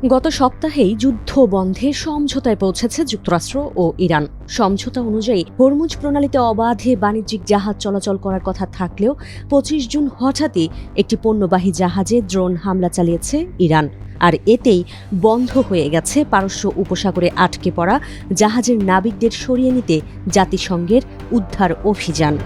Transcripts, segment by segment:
গত সপ্তাহেই যুদ্ধ বন্ধে সমঝোতায় পৌঁছেছে যুক্তরাষ্ট্র ও ইরান। সমঝোতা অনুযায়ী হরমুজ প্রণালীতে অবাধে বাণিজ্যিক জাহাজ চলাচল করার কথা থাকলেও ২৫ জুন হঠাৎই একটি পণ্যবাহী জাহাজে ড্রোন হামলা চালিয়েছে ইরান। আর এতেই বন্ধ হয়ে গেছে পারস্য উপসাগরে আটকে পড়া জাহাজের নাবিকদের সরিয়ে নিতে জাতিসংঘের উদ্ধার অভিযান।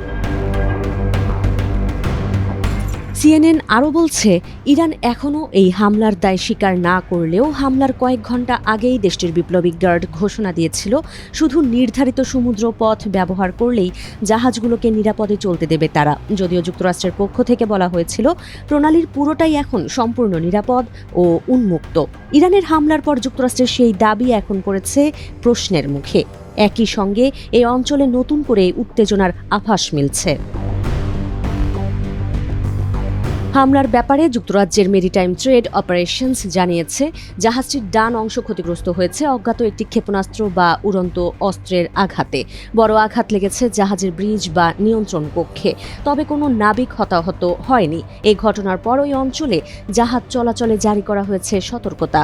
সিএনএন আরও বলছে, ইরান এখনও এই হামলার দায় স্বীকার না করলেও হামলার কয়েক ঘণ্টা আগেই দেশটির বিপ্লবী গার্ড ঘোষণা দিয়েছিল শুধু নির্ধারিত সমুদ্র পথ ব্যবহার করলেই জাহাজগুলোকে নিরাপদে চলতে দেবে তারা। যদিও যুক্তরাষ্ট্রের পক্ষ থেকে বলা হয়েছিল প্রণালীর পুরোটাই এখন সম্পূর্ণ নিরাপদ ও উন্মুক্ত। ইরানের হামলার পর যুক্তরাষ্ট্রের সেই দাবি এখন পড়েছে প্রশ্নের মুখে। একই সঙ্গে এই অঞ্চলে নতুন করে উত্তেজনার আভাস মিলছে। হামলার ব্যাপারে যুক্তরাজ্যের মেরিটাইম ট্রেড অপারেশনস জানিয়েছে, জাহাজটির ডান অংশ ক্ষতিগ্রস্ত হয়েছে অজ্ঞাত একটি ক্ষেপণাস্ত্র বা উড়ন্ত অস্ত্রের আঘাতে। বড় আঘাত লেগেছে জাহাজের ব্রিজ বা নিয়ন্ত্রণ কক্ষে, তবে কোনো নাবিক হতাহত হয়নি। এই ঘটনার পর ওই অঞ্চলে জাহাজ চলাচলে জারি করা হয়েছে সতর্কতা।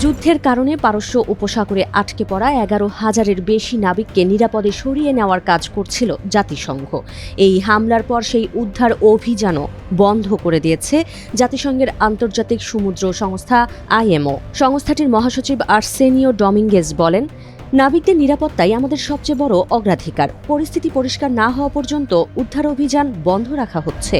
যুদ্ধের কারণে পারস্য উপসাগরে আটকে পড়া ১১,০০০-এর বেশি নাবিককে নিরাপদে সরিয়ে নেওয়ার কাজ করছিল জাতিসংঘ। এই হামলার পর সেই উদ্ধার অভিযানও বন্ধ করে দিয়েছে জাতিসংঘের আন্তর্জাতিক সমুদ্র সংস্থা IMO। সংস্থাটির মহাসচিব আর্সেনিও ডমিঙ্গেজ বলেন, নাবিকদের নিরাপত্তাই আমাদের সবচেয়ে বড় অগ্রাধিকার। পরিস্থিতি পরিষ্কার না হওয়া পর্যন্ত উদ্ধার অভিযান বন্ধ রাখা হচ্ছে।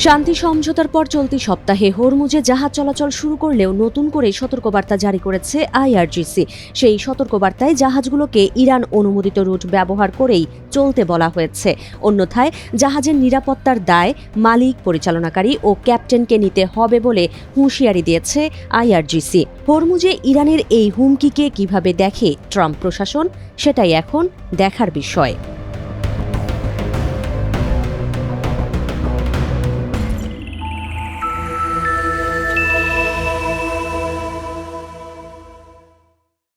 শান্তি সমঝোতার পর চলতি সপ্তাহে হরমুজে জাহাজ চলাচল শুরু করলেও নতুন করে সতর্কবার্তা জারি করেছে IRGC। সেই সতর্কবার্তায় জাহাজগুলোকে ইরান অনুমোদিত রুট ব্যবহার করেই চলতে বলা হয়েছে। অন্যথায় জাহাজের নিরাপত্তার দায় মালিক, পরিচালনাকারী ও ক্যাপ্টেনকে নিতে হবে বলে হুঁশিয়ারি দিয়েছে IRGC। হরমুজে ইরানের এই হুমকিকে কিভাবে দেখে ট্রাম্প প্রশাসন, সেটাই এখন দেখার বিষয়।